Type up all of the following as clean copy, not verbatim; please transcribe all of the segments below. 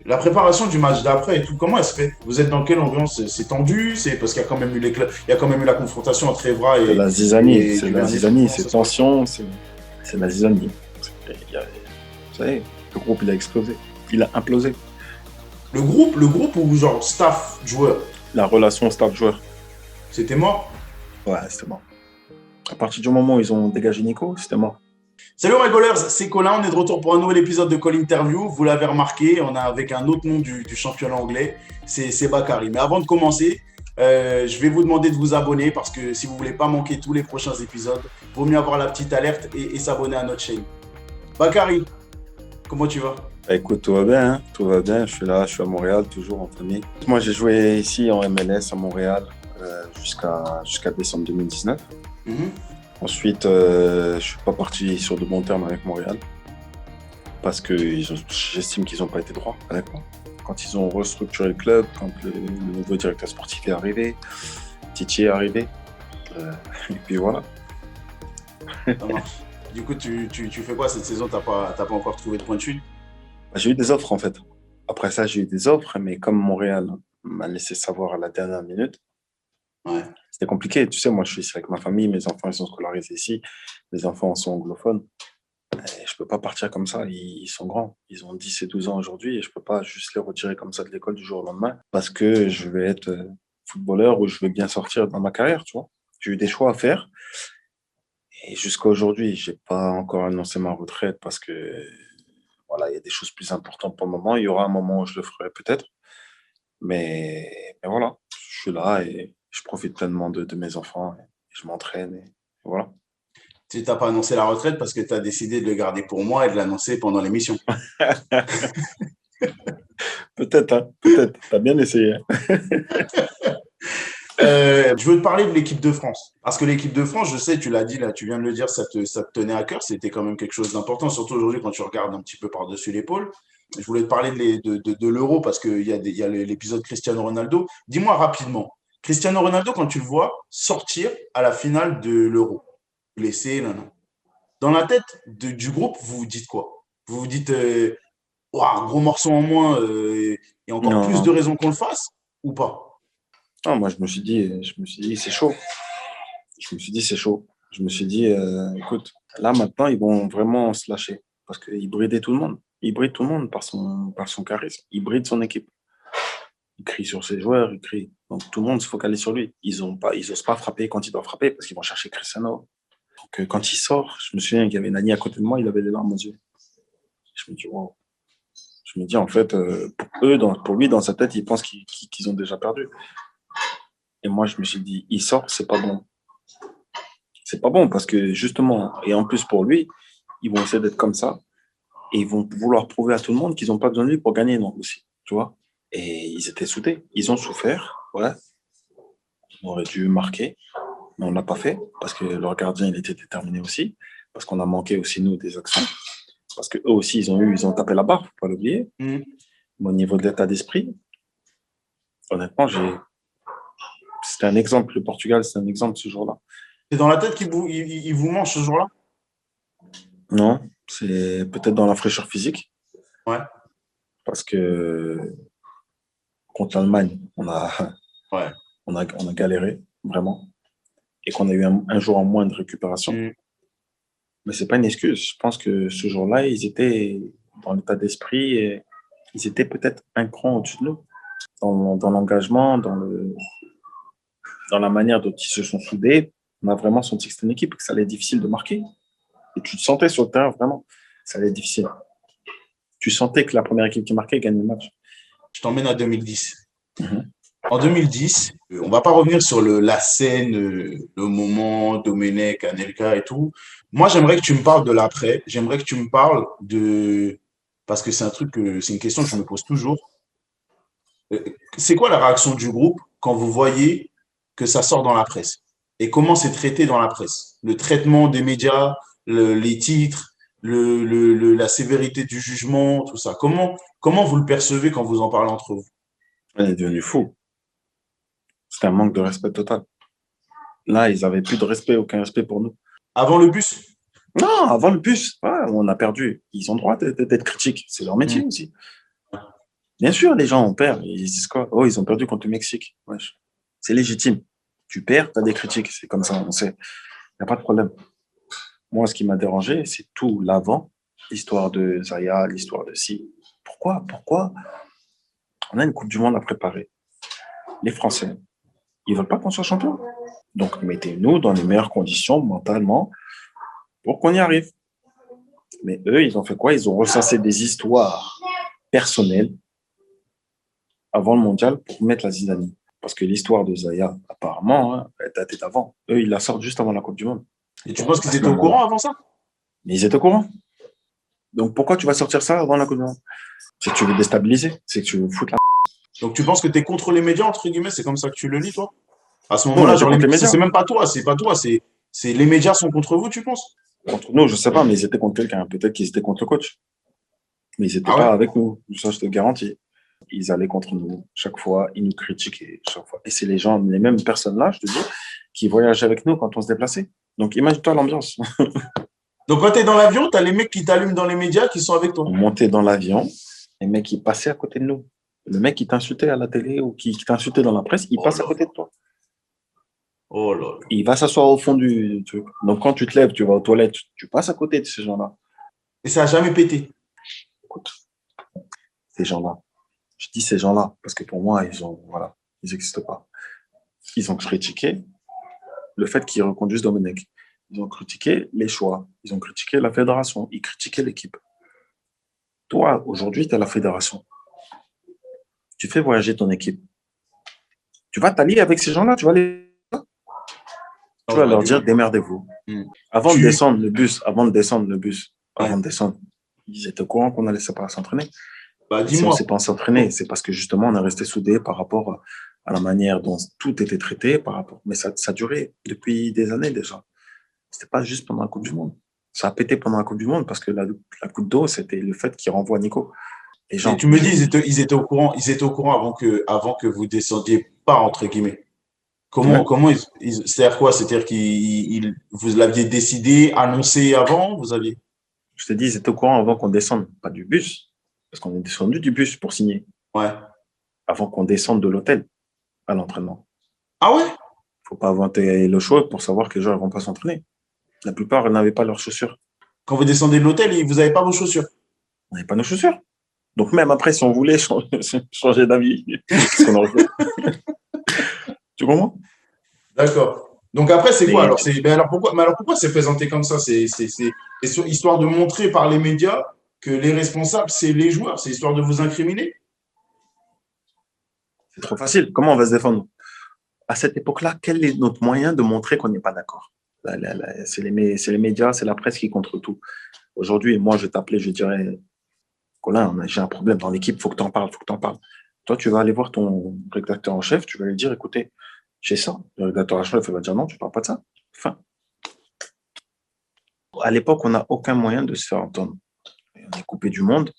La préparation du match d'après et tout, comment elle se fait? Vous êtes dans quelle ambiance? C'est tendu? C'est parce qu'il y a quand même eu il y a quand même eu la confrontation entre Evra C'est la zizanie, et c'est la Duvernay. zizanie, Comment c'est ça se passe? tension, c'est la zizanie. Vous savez, le groupe, il a explosé, il a implosé. Le groupe ou genre staff, joueur, La relation staff-joueur, c'était mort? ouais, c'était bon. À partir du moment où ils ont dégagé Nico, c'était mort. Salut rigolers, c'est Colin, on est de retour pour un nouvel épisode de Call Interview. Vous l'avez remarqué, on a avec un autre nom du championnat anglais, c'est Bakary. Mais avant de commencer, je vais vous demander de vous abonner parce que si vous ne voulez pas manquer tous les prochains épisodes, vaut mieux avoir la petite alerte et s'abonner à notre chaîne. Bakary, comment tu vas? Bah, écoute, tout va bien, hein, tout va bien. Je suis là, je suis à Montréal, toujours en famille. Moi, j'ai joué ici en MLS à Montréal jusqu'à décembre 2019. Mhm. Ensuite, je suis pas parti sur de bons termes avec Montréal parce que j'estime qu'ils n'ont pas été droits avec moi. Quand ils ont restructuré le club, quand le nouveau directeur sportif est arrivé, Titi est arrivé, et puis voilà. Ça marche. Du coup, tu fais quoi cette saison? T'as pas encore trouvé de point de chute? Bah, j'ai eu des offres en fait. Après ça, j'ai eu des offres, mais comme Montréal m'a laissé savoir à la dernière minute, Ouais. c'était compliqué. Tu sais, moi, je suis ici avec ma famille, mes enfants, ils sont scolarisés ici, mes enfants sont anglophones. Et je peux pas partir comme ça, ils sont grands. Ils ont 10 et 12 ans aujourd'hui et je peux pas juste les retirer comme ça de l'école du jour au lendemain parce que je vais être footballeur ou je veux bien sortir dans ma carrière, tu vois. J'ai eu des choix à faire et jusqu'à aujourd'hui, j'ai pas encore annoncé ma retraite parce que voilà, il y a des choses plus importantes pour le moment. Il y aura un moment où je le ferai peut-être, mais voilà, je suis là et je profite pleinement de mes enfants et je m'entraîne et voilà. Tu n'as pas annoncé la retraite parce que tu as décidé de le garder pour moi et de l'annoncer pendant l'émission. Peut-être, hein, peut-être. T'as bien essayé, hein. Je veux te parler de l'équipe de France. Parce que l'équipe de France, je sais, tu l'as dit là, tu viens de le dire, ça te tenait à cœur. C'était quand même quelque chose d'important, surtout aujourd'hui quand tu regardes un petit peu par-dessus l'épaule. Je voulais te parler de l'Euro parce qu'il il y a l'épisode Cristiano Ronaldo. Dis-moi rapidement, Cristiano Ronaldo, quand tu le vois sortir à la finale de l'Euro, blessé, non, non. Dans la tête du groupe, vous vous dites quoi? Vous vous dites, ouah, gros morceau en moins, et encore plus de Non, raisons qu'on le fasse ou pas? non, moi je me suis dit, c'est chaud. Je me suis dit, c'est chaud. Je me suis dit, écoute, là maintenant, ils vont vraiment se lâcher parce qu'ils bridaient tout le monde. Ils brident tout le monde par son charisme. Ils brident son équipe. Il crie sur ses joueurs, il crie. Donc tout le monde se focalise sur lui. Ils osent pas frapper quand ils doivent frapper parce qu'ils vont chercher Cristiano. Donc quand il sort, je me souviens qu'il y avait Nani à côté de moi, il avait les larmes aux yeux. Je me dis, wow. Je me dis, en fait, pour lui, dans sa tête, il pense qu'ils ont déjà perdu. Et moi, je me suis dit, il sort, c'est pas bon. C'est pas bon parce que justement, et en plus pour lui, ils vont essayer d'être comme ça et ils vont vouloir prouver à tout le monde qu'ils n'ont pas besoin de lui pour gagner, non, aussi. Tu vois? Et ils étaient soudés. Ils ont souffert, ouais. On aurait dû marquer, mais on l'a pas fait parce que leur gardien, il était déterminé aussi, parce qu'on a manqué aussi, nous, des actions. Parce que eux aussi, ils ont tapé la barre, faut pas l'oublier. Hmm. Mais au niveau de l'état d'esprit, honnêtement, c'était un exemple. Le Portugal, c'est un exemple ce jour-là. C'est dans la tête qu'il il vous mange ce jour-là? Non, c'est peut-être dans la fraîcheur physique, Ouais, parce que contre l'Allemagne, ouais. on a galéré, vraiment, et qu'on a eu un jour en moins de récupération. Hmm. Mais c'est pas une excuse. Je pense que ce jour-là, ils étaient dans l'état d'esprit et ils étaient peut-être un cran au-dessus de nous, dans l'engagement, dans la manière dont ils se sont soudés. On a vraiment senti que c'était une équipe, que ça allait être difficile de marquer. Et tu te sentais sur le terrain, vraiment, ça allait être difficile. Tu sentais que la première équipe qui marquait gagnait le match. Je t'emmène à 2010. Mhm. En 2010, on va pas revenir sur la scène, le moment, Domenech, Anelka et tout. Moi, j'aimerais que tu me parles de l'après. J'aimerais que tu me parles de... Parce que c'est un truc, c'est une question que je me pose toujours. Euh, C'est quoi la réaction du groupe quand vous voyez que ça sort dans la presse? Et comment c'est traité dans la presse? Le traitement des médias, les titres, la sévérité du jugement, tout ça. Comment vous le percevez quand vous en parlez entre vous? On est devenu fou. C'était un manque de respect total. Là, ils avaient plus de respect, aucun respect pour nous. Avant le bus? Non, avant le bus, ouais, on a perdu. Ils ont le droit d'être critiques. C'est leur métier Hmm. aussi. Bien sûr, les gens ont peur. Ils disent quoi? Oh, ils ont perdu contre le Mexique. Wesh. C'est légitime. Tu perds, tu as des critiques. C'est comme ça, on sait. Il n'y a pas de problème. Moi, ce qui m'a dérangé, c'est tout l'avant, l'histoire de Zaya, l'histoire de Si. Pourquoi on a une Coupe du Monde à préparer? Les Français, ils veulent pas qu'on soit champion. Donc, mettez-nous dans les meilleures conditions mentalement pour qu'on y arrive. Mais eux, ils ont fait quoi? Ils ont recensé des histoires personnelles avant le mondial pour mettre la zizanie. Parce que l'histoire de Zaya, apparemment, hein, elle datait d'avant. Eux, ils la sortent juste avant la Coupe du Monde. Et tu Donc, penses à qu'ils ce étaient au moment-là. courant avant ça? Mais ils étaient au courant. Donc, pourquoi tu vas sortir ça avant la Coupe du Monde? C'est que tu veux déstabiliser. C'est que tu veux foutre la... Donc tu penses que tu es contre les médias, entre guillemets, c'est comme ça que tu le lis, toi? À ce Nous, on moment-là, était genre, contre les c'est médias. même pas toi, c'est pas toi, c'est les médias sont contre vous, tu penses? Contre nous, je sais pas, mais ils étaient contre quelqu'un. Peut-être qu'ils étaient contre le coach. Mais ils n'étaient Ah ouais? pas avec nous. Ça, je te garantis. Ils allaient contre nous. Chaque fois, ils nous critiquaient. Chaque fois. Et c'est les gens, les mêmes personnes-là, je te dis, qui voyageaient avec nous quand on se déplaçait. Donc, imagine-toi l'ambiance. Donc quand tu es dans l'avion, tu as les mecs qui t'allument dans les médias qui sont avec On toi. montait dans l'avion, les mecs, ils passaient à côté de nous. Le mec qui t'insultait à la télé ou qui t'insultait dans la presse, il Oh passe à là côté là. de toi. Oh là là. Il va s'asseoir au fond du truc. Donc, quand tu te lèves, tu vas aux toilettes, tu passes à côté de ces gens-là. Et ça a jamais pété. Écoute, ces gens-là. Je dis ces gens-là parce que pour moi, voilà, ils n'existent pas. Ils ont critiqué le fait qu'ils reconduisent Domenech. Ils ont critiqué les choix. Ils ont critiqué la fédération. Ils critiquaient l'équipe. Toi, aujourd'hui, tu es la fédération. Tu fais voyager ton équipe. Tu vas t'allier avec ces gens-là. Tu Non, vas j'aurais leur du dire mal. démerdez-vous. Hmm. Avant de Tu. descendre le bus, Ouais. avant de descendre, ils étaient au courant qu'on allait pas s'entraîner. Bah Et si on ne dis-moi. s'est pas s'entraîner, c'est parce que justement, on est resté soudés par rapport à la manière dont tout était traité, par rapport. Mais ça durait depuis des années déjà. C'était pas juste pendant la Coupe du Monde. Ça a pété pendant la Coupe du Monde parce que la goutte d'eau, c'était le fait qu'il renvoie Nico. Les Mais gens, tu me dis, ils étaient au courant avant que vous descendiez pas, entre guillemets. ouais, Comment c'est-à-dire quoi? C'est-à-dire vous l'aviez décidé, annoncé avant, vous aviez. je te dis, ils étaient au courant avant qu'on descende, pas du bus, parce qu'on est descendu du bus pour signer, Ouais. avant qu'on descende de l'hôtel à l'entraînement. Ah ouais? Faut pas inventer le show pour savoir que les gens ne vont pas s'entraîner. La plupart n'avaient pas leurs chaussures. Quand vous descendez de l'hôtel, vous n'avez pas vos chaussures. On n'avait pas nos chaussures. Donc même après, si on voulait changer d'avis, qu'est-ce qu'on aurait fait? Tu comprends? D'accord. Donc après, c'est quoi Mais alors? Mais alors pourquoi c'est présenté comme ça? C'est histoire de montrer par les médias que les responsables, c'est les joueurs. C'est histoire de vous incriminer. c'est trop facile. Comment on va se défendre? À cette époque-là, quel est notre moyen de montrer qu'on n'est pas d'accord? C'est les médias, c'est la presse qui contre tout. Aujourd'hui, moi, je t'appelais, je dirais, Colin, j'ai un problème dans l'équipe, il faut que tu en parles, il faut que tu en parles. Toi, tu vas aller voir ton rédacteur en chef, tu vas lui dire, écoutez, j'ai ça. Le rédacteur en chef il va dire non, tu ne parles pas de ça. Enfin, à l'époque, on n'a aucun moyen de se faire entendre. On est coupé du monde.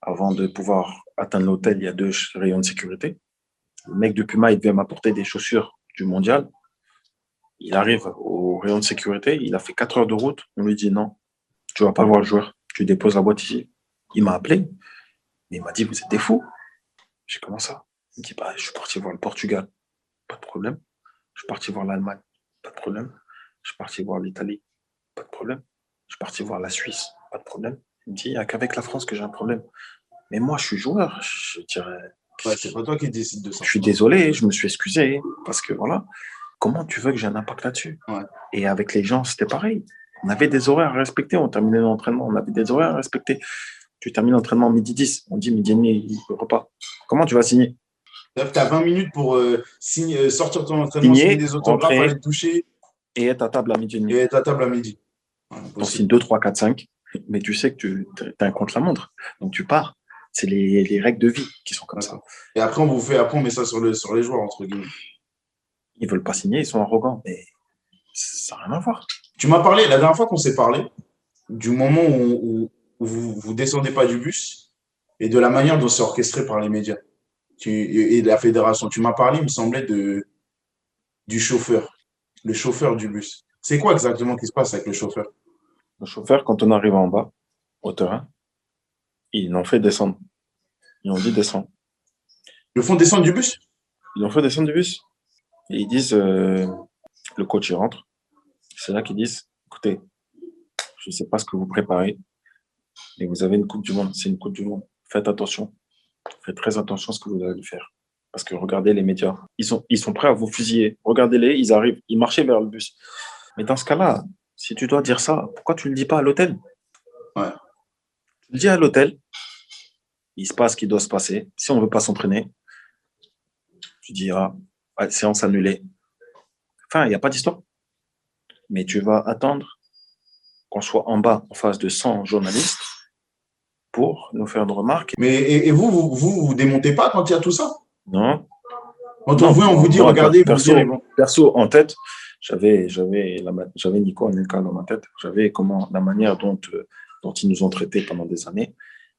Avant de pouvoir atteindre l'hôtel, il y a 2 rayons de sécurité. Le mec de Puma, il devait m'apporter des chaussures du mondial. Il arrive au rayon de sécurité, il a fait 4 heures de route. On lui dit non, tu ne vas pas voir le joueur. Tu déposes la boîte ici. Il m'a appelé, mais il m'a dit, vous êtes des fous. J'ai comment ça? Il me dit, bah, je suis parti voir le Portugal. Pas de problème. Je suis parti voir l'Allemagne. Pas de problème. Je suis parti voir l'Italie. Pas de problème. Je suis parti voir la Suisse. Pas de problème. Il me dit, il n'y a qu'avec la France que j'ai un problème. Mais moi, je suis joueur. Je dirais, Ouais, c'est pas toi qui décide de ça. je suis désolé, je me suis excusé. Parce que voilà, comment tu veux que j'ai un impact là-dessus? Ouais. Et avec les gens, c'était pareil. On avait des horaires à respecter. On terminait l'entraînement. On avait des horaires à respecter. Tu termines l'entraînement midi 10. On dit midi et demi, repas. Comment tu vas signer? Tu as 20 minutes pour sortir ton entraînement, signer Signer, des autographes, aller rentrer te toucher et être à table à midi et et demi. être à table à midi. Ouais, On impossible. signe 2, 3, 4, 5. Mais tu sais que tu as un contre-la-montre. Donc tu pars. C'est les règles de vie qui sont comme ça. Et après, on met ça sur les joueurs, entre guillemets. Ils veulent pas signer, ils sont arrogants. Mais ça n'a rien à voir. Tu m'as parlé, la dernière fois qu'on s'est parlé, du moment où vous descendez pas du bus et de la manière dont c'est orchestré par les médias et de la fédération. Tu m'as parlé, il me semblait, du chauffeur, le chauffeur du bus. C'est quoi exactement qui se passe avec le chauffeur? Le chauffeur, quand on arrive en bas, au terrain, ils l'ont fait descendre. Ils ont dit descends. Le font descendre du bus? Ils l'ont fait descendre du bus. Et ils disent, le coach, il rentre. C'est là qu'ils disent, écoutez, je ne sais pas ce que vous préparez, mais vous avez une Coupe du Monde. C'est une Coupe du Monde. Faites attention. Faites très attention à ce que vous allez faire. Parce que regardez les médias. Ils sont prêts à vous fusiller. Regardez-les, ils arrivent. Ils marchaient vers le bus. Mais dans ce cas-là, si tu dois dire ça, pourquoi tu ne le dis pas à l'hôtel? Ouais. Tu le dis à l'hôtel, il se passe ce qui doit se passer. Si on ne veut pas s'entraîner, tu dis, séance annulée. Enfin, il n'y a pas d'histoire. Mais tu vas attendre qu'on soit en bas, en face de 100 journalistes, pour nous faire une remarque. Mais et vous démontez pas quand il y a tout ça? Non, Quand on non, vient, on vous dit, moi, regardez, perso, vous, perso, en tête, j'avais Nico Anelka dans ma tête. J'avais la manière dont ils nous ont traités pendant des années.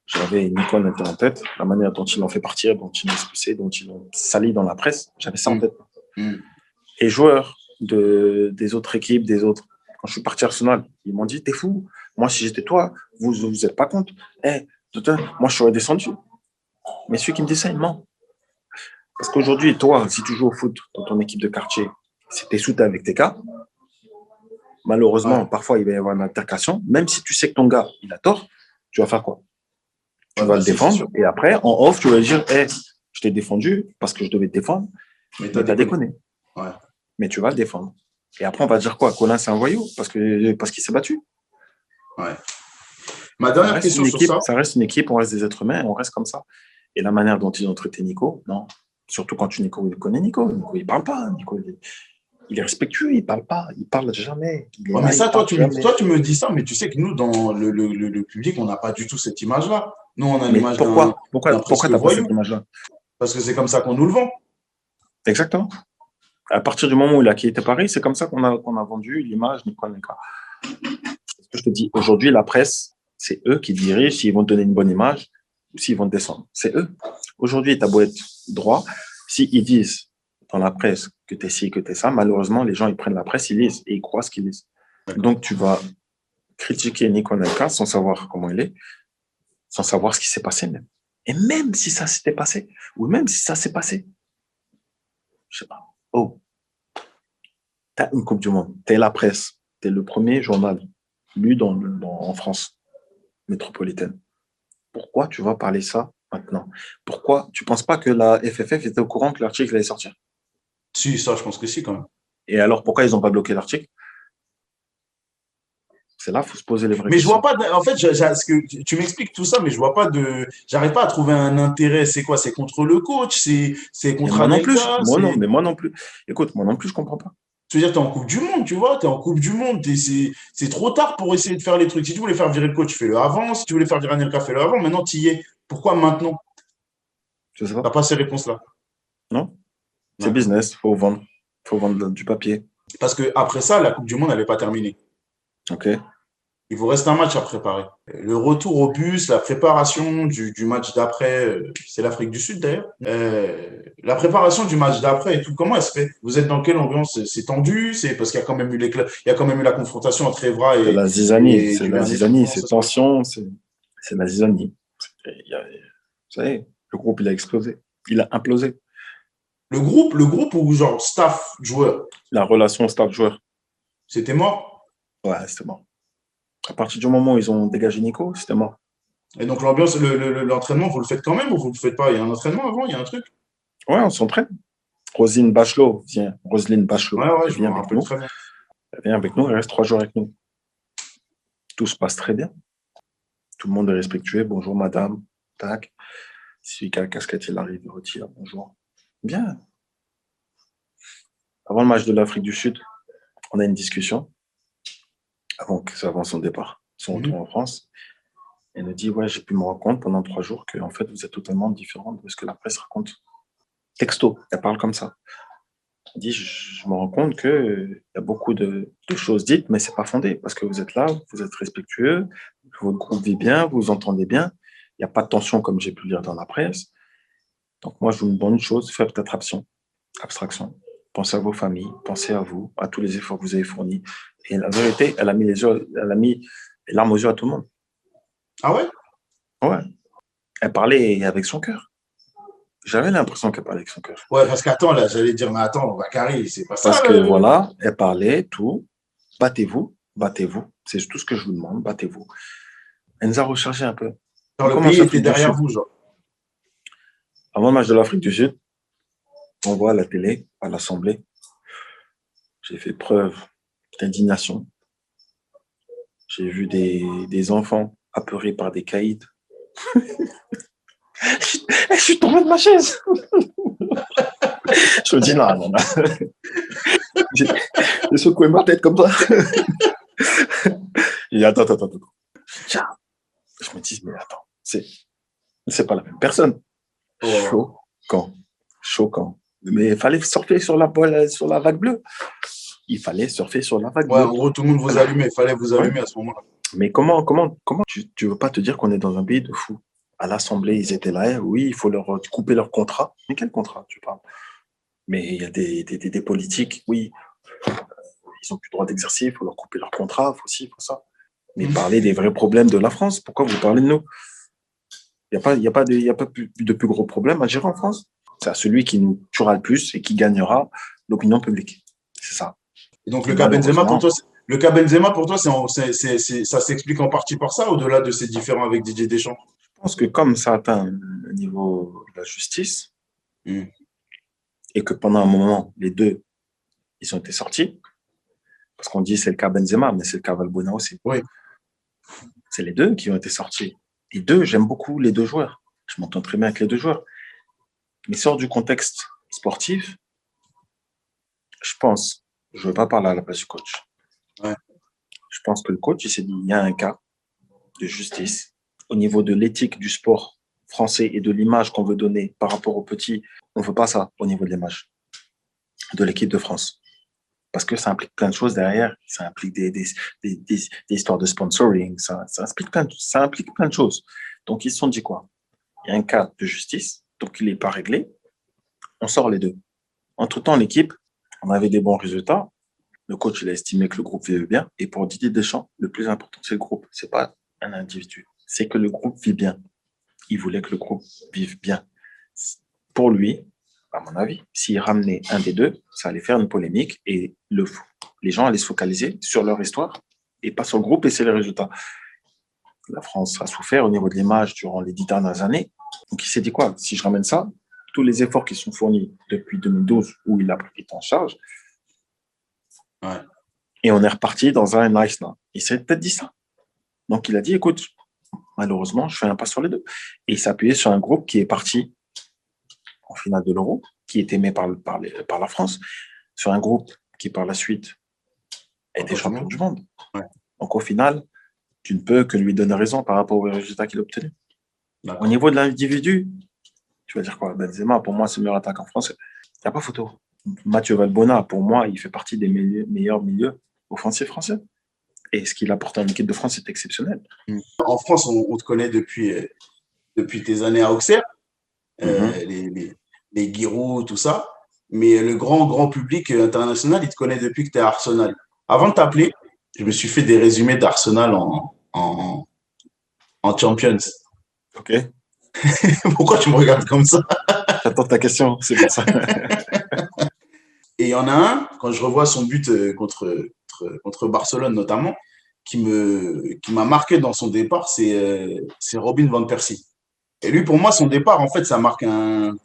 J'avais Nico Anelka en tête, la manière dont ils l'ont fait partir, dont ils l'ont expulsé, dont ils l'ont sali dans la presse. J'avais ça en tête. Les joueurs des autres équipes, quand je suis parti à Arsenal, ils m'ont dit, t'es fou. Moi, si j'étais toi, vous êtes pas compte. Moi, je serais descendu. Mais celui qui me dit ça, il ment. Parce qu'aujourd'hui, toi, si tu joues au foot dans ton équipe de quartier, si tu es soutenu avec tes gars, malheureusement, parfois, il va y avoir une altercation. Même si tu sais que ton gars, il a tort, tu vas faire quoi? Tu vas le défendre. Et après, en off, tu vas dire, je t'ai défendu parce que je devais te défendre, mais tu as déconné. Ouais. Mais tu vas le défendre. Et après, on va dire quoi? Colin, c'est un voyou parce qu'il s'est battu. Ouais. Ma dernière question sur ça. Ça reste une équipe, on reste des êtres humains, on reste comme ça. Et la manière dont ils ont traité Nico, non. Surtout quand Nico connaît Nico. Nico, il ne parle pas. Nico, il est respectueux, il ne parle pas. Il ne parle jamais. Mais ça, toi, tu me dis ça, mais tu sais que nous, dans le public, on n'a pas du tout cette image-là. Nous, on a l'image d'un Pourquoi tu n'as pas cette image-là? Parce que c'est comme ça qu'on nous le vend. Exactement. À partir du moment où il a quitté Paris, c'est comme ça qu'on a vendu l'image Nico Anelka. Ce que je te dis, aujourd'hui, la presse, c'est eux qui dirigent s'ils vont te donner une bonne image ou s'ils vont te descendre. C'est eux. Aujourd'hui, tu as beau être droit, s'ils disent dans la presse que tu es ci, que tu es ça, malheureusement, les gens, ils prennent la presse, ils lisent et ils croient ce qu'ils lisent. Donc, tu vas critiquer Nico Anelka sans savoir comment il est, sans savoir ce qui s'est passé même. Et même si ça s'était passé, ou même si ça s'est passé, je sais pas. Tu as une Coupe du Monde, tu es la presse, tu es le premier journal lu en France métropolitaine. Pourquoi tu vas parler ça maintenant? Pourquoi tu ne penses pas que la FFF était au courant que l'article allait sortir? Si, ça, je pense que si, quand même. Et alors, pourquoi ils n'ont pas bloqué l'article? C'est là qu'il faut se poser les vraies questions. Mais je vois pas, en fait, tu m'expliques tout ça, mais je vois pas j'arrive pas à trouver un intérêt. C'est quoi? C'est contre le coach? C'est contre Anelka? Moi non plus. Écoute, moi non plus, je comprends pas. Tu veux dire, tu es en Coupe du Monde, tu vois, tu es en Coupe du Monde. C'est trop tard pour essayer de faire les trucs. Si tu voulais faire virer le coach, fais-le avant. Si tu voulais faire virer Anelka, fais-le avant. Maintenant, tu y es. Pourquoi maintenant? Je sais Tu pas. n'as pas ces réponses-là. Non. C'est business, faut vendre du papier. Parce qu'après ça, la Coupe du Monde, elle n'est pas terminée. Ok. Il vous reste un match à préparer. Le retour au bus, la préparation du match d'après, c'est l'Afrique du Sud d'ailleurs. La préparation du match d'après et tout, comment elle se fait? Vous êtes dans quelle ambiance? C'est tendu? C'est parce qu'il y a quand même eu il y a quand même eu la confrontation entre Evra et. C'est la zizanie, c'est tension, c'est la zizanie. Vous savez, le groupe, il a explosé. Il a implosé. Le groupe ou genre staff, joueur? La relation staff-joueur. C'était mort? Ouais, c'était mort. À partir du moment où ils ont dégagé Nico, c'était mort. Et donc l'ambiance, l'entraînement, vous le faites quand même ou vous le faites pas? Il y a un entraînement avant, il y a un truc? Ouais, on s'entraîne. Roselyne Bachelot, viens. Roselyne Bachelot. Ouais, je me rappelle très bien. Elle vient avec nous, elle reste 3 jours avec nous. Tout se passe très bien. Tout le monde est respectueux. Bonjour madame. Tac. Si celui qui a la casquette, il arrive, il retire. Bonjour. Bien. Avant le match de l'Afrique du Sud, on a une discussion. Avant son départ, son retour en France. Elle nous dit, ouais, j'ai pu me rendre compte pendant 3 jours que en fait, vous êtes totalement différent de ce que la presse raconte. Texto, elle parle comme ça. Elle dit, je me rends compte qu'il y a beaucoup de choses dites, mais ce n'est pas fondé, parce que vous êtes là, vous êtes respectueux, votre groupe vit bien, vous vous entendez bien, il n'y a pas de tension comme j'ai pu le lire dans la presse. Donc moi, je vous demande une chose, faites abstraction. Pensez à vos familles, pensez à vous, à tous les efforts que vous avez fournis. Et la vérité, elle a mis les larmes aux yeux à tout le monde. Ah ouais? Ouais. Elle parlait avec son cœur. J'avais l'impression qu'elle parlait avec son cœur. Ouais, parce qu'attends, là, j'allais dire, mais attends, Bakary, c'est pas Parce ça. que voilà, elle parlait, tout. Battez-vous, battez-vous. C'est tout ce que je vous demande, battez-vous. Elle nous a rechargé un peu. Genre, On le pays commence était l'Afrique du derrière Sud. vous, genre. Avant le match de l'Afrique du Sud, on voit à la télé, à l'Assemblée, j'ai fait preuve d'indignation. J'ai vu des enfants apeurés par des caïds. Je suis tombé de ma chaise. Je me dis, non, non, non. J'ai secoué ma tête comme ça. Et attends. Tiens. Je me dis, mais attends, c'est pas la même personne. Oh. Choquant. Mais il fallait surfer sur la vague bleue. Il fallait surfer sur la vague Ouais, en bleue. gros, tout le monde vous allumait. Il fallait vous Ouais. allumer à ce moment-là. Mais comment tu veux pas te dire qu'on est dans un pays de fous? À l'Assemblée, ils étaient là. Oui, il faut leur couper leur contrat. Mais quel contrat, tu parles? Mais il y a des politiques, oui, ils n'ont plus le droit d'exercer, il faut leur couper leur contrat, il faut ci, il faut ça. Mais parler des vrais problèmes de la France, pourquoi vous parlez de nous? Il n'y a pas de plus gros problème à gérer en France. C'est à celui qui nous tuera le plus et qui gagnera l'opinion publique. C'est ça. Et donc, Et malheureusement, le cas Benzema, pour toi, ça s'explique en partie par ça, au-delà de ces différends avec Didier Deschamps? je pense que comme ça atteint le niveau de la justice Mm. et que pendant un moment, les deux, ils ont été sortis, parce qu'on dit c'est le cas Benzema, mais c'est le cas Valbuena aussi. Oui. C'est les deux qui ont été sortis. Les deux, j'aime beaucoup les deux joueurs. Je m'entends très bien avec les deux joueurs. Mais sort du contexte sportif, je pense, je ne veux pas parler à la place du coach. Ouais. Je pense que le coach, il s'est dit, il y a un cas de justice au niveau de l'éthique du sport français et de l'image qu'on veut donner par rapport aux petits. On ne veut pas ça au niveau de l'image de l'équipe de France. Parce que ça implique plein de choses derrière. Ça implique des histoires de sponsoring. Ça implique plein de choses. Donc, ils se sont dit quoi? Il y a un cas de justice, donc il n'est pas réglé. On sort les deux. Entre-temps, l'équipe, on avait des bons résultats. Le coach, il a estimé que le groupe vivait bien. Et pour Didier Deschamps, le plus important, c'est le groupe. C'est pas un individu. C'est que le groupe vit bien. Il voulait que le groupe vive bien. Pour lui, à mon avis, s'il ramenait un des deux, ça allait faire une polémique et les gens allaient se focaliser sur leur histoire et pas sur le groupe et c'est les résultats. La France a souffert au niveau de l'image durant les 10 dernières années. Donc, il s'est dit quoi? Si je ramène ça, tous les efforts qui sont fournis depuis 2012 où il a pris en charge, Ouais. et on est reparti dans un nice now. Il s'est peut-être dit ça. Donc, il a dit, écoute, malheureusement, je fais un pas sur les deux. Et il s'est appuyé sur un groupe qui est parti en finale de l'Euro, qui est aimé par la France, sur un groupe qui, par la suite, a été champion du monde. Ouais. Donc, au final, tu ne peux que lui donner raison par rapport aux résultats qu'il a obtenus. Au niveau de l'individu, tu vas dire quoi? Benzema, pour moi, c'est le meilleur attaquant français. Il n'y a pas photo. Mathieu Valbuena, pour moi, il fait partie des meilleurs milieux offensifs français. Et ce qu'il apporte en équipe de France est exceptionnel. En France, on te connaît depuis tes années à Auxerre, Mhm. les Giroud, tout ça. Mais le grand public international, il te connaît depuis que tu es à Arsenal. Avant de t'appeler, je me suis fait des résumés d'Arsenal en Champions. Ok. Pourquoi tu me regardes comme ça? J'attends ta question, c'est pour ça. Et il y en a un, quand je revois son but contre Barcelone notamment, qui m'a marqué dans son départ, c'est Robin Van Persie. Et lui, pour moi, son départ, en fait, ça marque un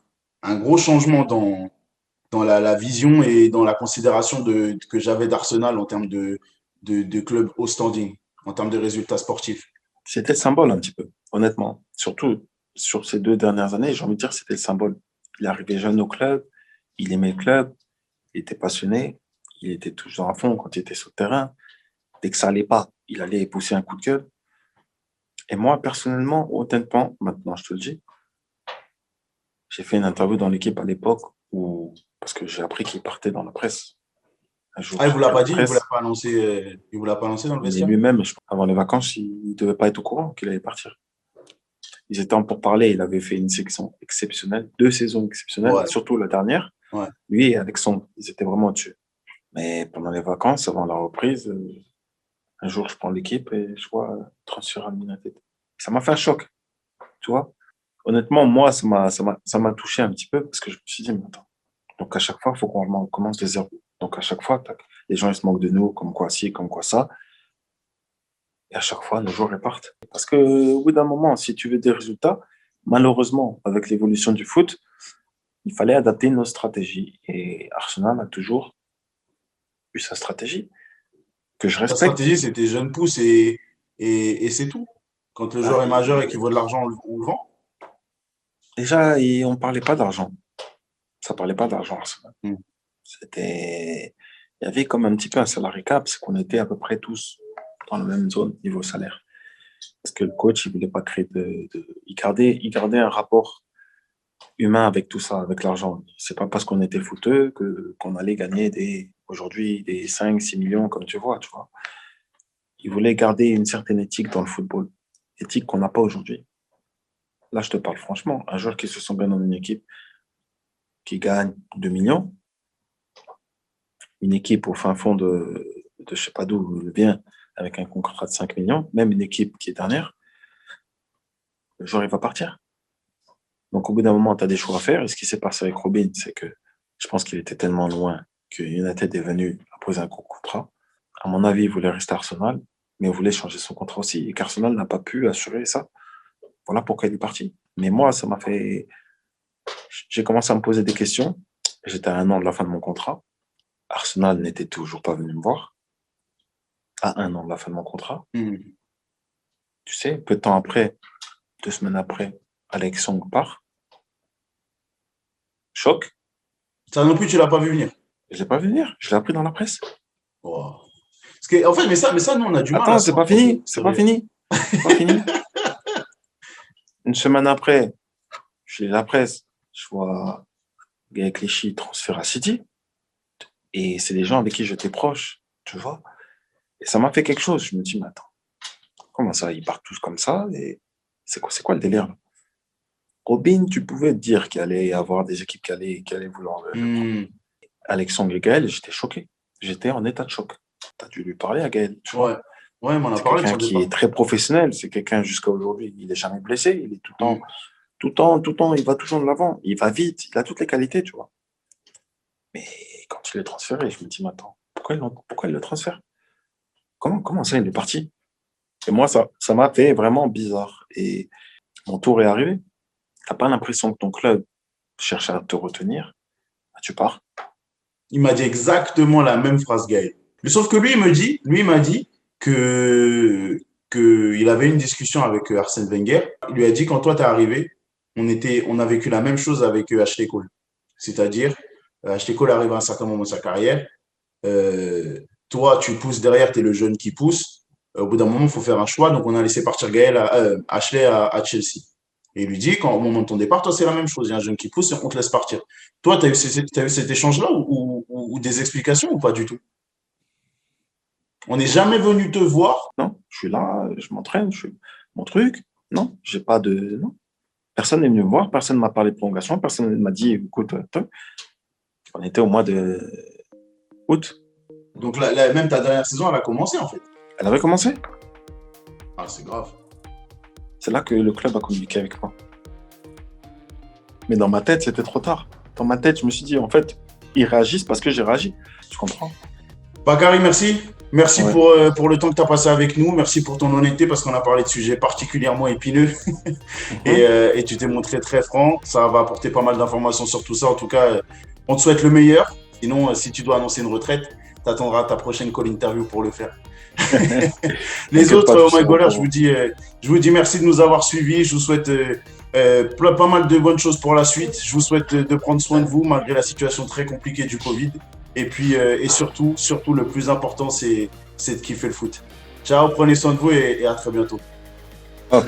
gros changement dans la vision et dans la considération que j'avais d'Arsenal en termes de club haut standing, en termes de résultats sportifs. C'était le symbole un petit peu, honnêtement. Surtout sur ces 2 dernières années, j'ai envie de dire que c'était le symbole. Il est arrivé jeune au club, il aimait le club, il était passionné, il était toujours à fond quand il était sur le terrain. Dès que ça allait pas, il allait pousser un coup de gueule. Et moi, personnellement, honnêtement, maintenant je te le dis, j'ai fait une interview dans l'équipe à l'époque parce que j'ai appris qu'il partait dans la presse. Un jour, Ah, il j'ai vous l'a pris la pas dit, presse, il vous l'a pas lancé dans le mais vestiaire? lui-même, avant les vacances, il ne devait pas être au courant qu'il allait partir. Ils étaient en pourparlers, il avait fait une section exceptionnelle, 2 saisons exceptionnelles, Ouais, surtout la dernière. ouais. Lui et Alexandre, ils étaient vraiment au-dessus. Mais pendant les vacances, avant la reprise, un jour, je prends l'équipe et je vois transfert à United. Ça m'a fait un choc, tu vois. honnêtement, moi, ça m'a touché un petit peu parce que je me suis dit, mais attends. Donc, à chaque fois, il faut qu'on commence de zéro. Donc, à chaque fois, tac, les gens, ils se moquent de nous, comme quoi ci, comme quoi ça. Et à chaque fois, nos joueurs repartent. Parce que, au bout d'un moment, si tu veux des résultats, malheureusement, avec l'évolution du foot, il fallait adapter nos stratégies. Et Arsenal a toujours eu sa stratégie, que je Ta respecte. stratégie, c'était jeune pousse et c'est tout. Quand le Bah, joueur est majeur et qu'il vaut de l'argent, on le vend. déjà, on ne parlait pas d'argent. Ça ne parlait pas d'argent, Arsenal. Mm. C'était... Il y avait comme un petit peu un salary cap, c'est qu'on était à peu près tous dans la même zone niveau salaire. Parce que le coach, il voulait pas créer il gardait un rapport humain avec tout ça, avec l'argent. C'est pas parce qu'on était footeux qu'on allait gagner aujourd'hui des 5, 6 millions, comme tu vois, tu vois. Il voulait garder une certaine éthique dans le football. Éthique qu'on n'a pas aujourd'hui. Là, je te parle franchement. Un joueur qui se sent bien dans une équipe qui gagne 2 millions, une équipe au fin fond de je sais pas d'où il vient, avec un contrat de 5 millions, même une équipe qui est dernière, le joueur, il va partir. Donc, au bout d'un moment, tu as des choix à faire. Et ce qui s'est passé avec Robin, c'est que je pense qu'il était tellement loin que United est venu à poser un gros contrat. À mon avis, il voulait rester à Arsenal, mais il voulait changer son contrat aussi. Et qu'Arsenal n'a pas pu assurer ça. Voilà pourquoi il est parti. Mais moi, ça m'a fait. J'ai commencé à me poser des questions. J'étais à 1 an de la fin de mon contrat. Arsenal n'était toujours pas venu me voir. À 1 an de la fin de mon contrat. Mm. Tu sais, peu de temps après, 2 semaines après, Alex Song part. Choc. Ça non plus, tu l'as pas vu venir. Je ne l'ai pas vu venir. Je l'ai appris dans la presse. Wow. Parce que, en fait, mais ça, nous, on a du mal à Attends, se c'est pas rendre compte. fini. C'est pas fini. C'est pas fini. Une semaine après, je lis la presse. Je vois Gaël Clichy transfert à City. Et c'est des gens avec qui j'étais proche. Tu vois. Et ça m'a fait quelque chose. Je me dis, mais attends, comment ça, ils partent tous comme ça? Et c'est quoi le délire là? Robin, tu pouvais te dire qu'il allait y avoir des équipes qui allaient vouloir le prendre. Mm. Alexandre et Gaël, j'étais choqué. J'étais en état de choc. Tu as dû lui parler à Gaël, tu Ouais. vois. Ouais, mais on a C'est parlé de quelqu'un son qui départ. est très professionnel. C'est quelqu'un jusqu'à aujourd'hui. Il n'est jamais blessé. Il est tout le temps, Mm. tout le temps, tout le temps. Il va toujours de l'avant. Il va vite. Il a toutes les qualités, tu vois. Mais quand il est transféré, je me dis, mais attends, pourquoi il le transfère? Comment ça, il est parti? Et moi, ça m'a fait vraiment bizarre. Et mon tour est arrivé. T'as pas l'impression que ton club cherche à te retenir? Bah, tu pars. Il m'a dit exactement la même phrase, Gaël. Mais sauf que lui, il m'a dit que, il avait une discussion avec Arsène Wenger. Il lui a dit, quand toi, t'es arrivé, on a vécu la même chose avec Ashley Cole. C'est-à-dire, Ashley Cole arrive à un certain moment de sa carrière. Euh, Toi, tu pousses derrière, tu es le jeune qui pousse. Au bout d'un moment, il faut faire un choix. Donc, on a laissé partir Ashley à Chelsea. Et il lui dit, au moment de ton départ, toi, c'est la même chose. Il y a un jeune qui pousse et on te laisse partir. Toi, tu as eu cet échange-là ou des explications ou pas du tout? On n'est jamais venu te voir. Non, je suis là, je m'entraîne, je fais mon truc. Non, j'ai pas de. Non. Personne n'est venu me voir, personne ne m'a parlé de prolongation, personne ne m'a dit, écoute, on était au mois de août. Donc, même ta dernière saison, elle a commencé en fait. Elle avait commencé. Ah, c'est grave. C'est là que le club a communiqué avec moi. Mais dans ma tête, c'était trop tard. Dans ma tête, je me suis dit, en fait, ils réagissent parce que j'ai réagi. Tu comprends? Bakary, merci. Merci Ouais. pour le temps que tu as passé avec nous. Merci pour ton honnêteté parce qu'on a parlé de sujets particulièrement épineux. Mhm. Et tu t'es montré très franc. Ça va apporter pas mal d'informations sur tout ça. En tout cas, on te souhaite le meilleur. Sinon, si tu dois annoncer une retraite, tu attendras ta prochaine call interview pour le faire. Les T'inquiète pas, autres, tu Oh My seras au Goalers, courant. je vous dis merci de nous avoir suivis. Je vous souhaite pas mal de bonnes choses pour la suite. Je vous souhaite de prendre soin de vous malgré la situation très compliquée du Covid. Et puis, et surtout, le plus important, c'est de kiffer le foot. Ciao, prenez soin de vous et à très bientôt. Ah,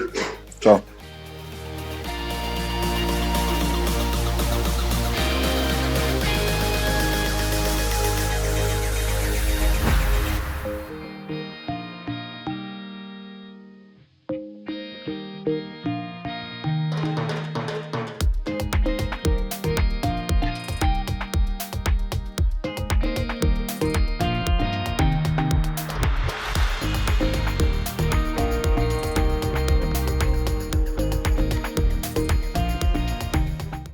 ciao.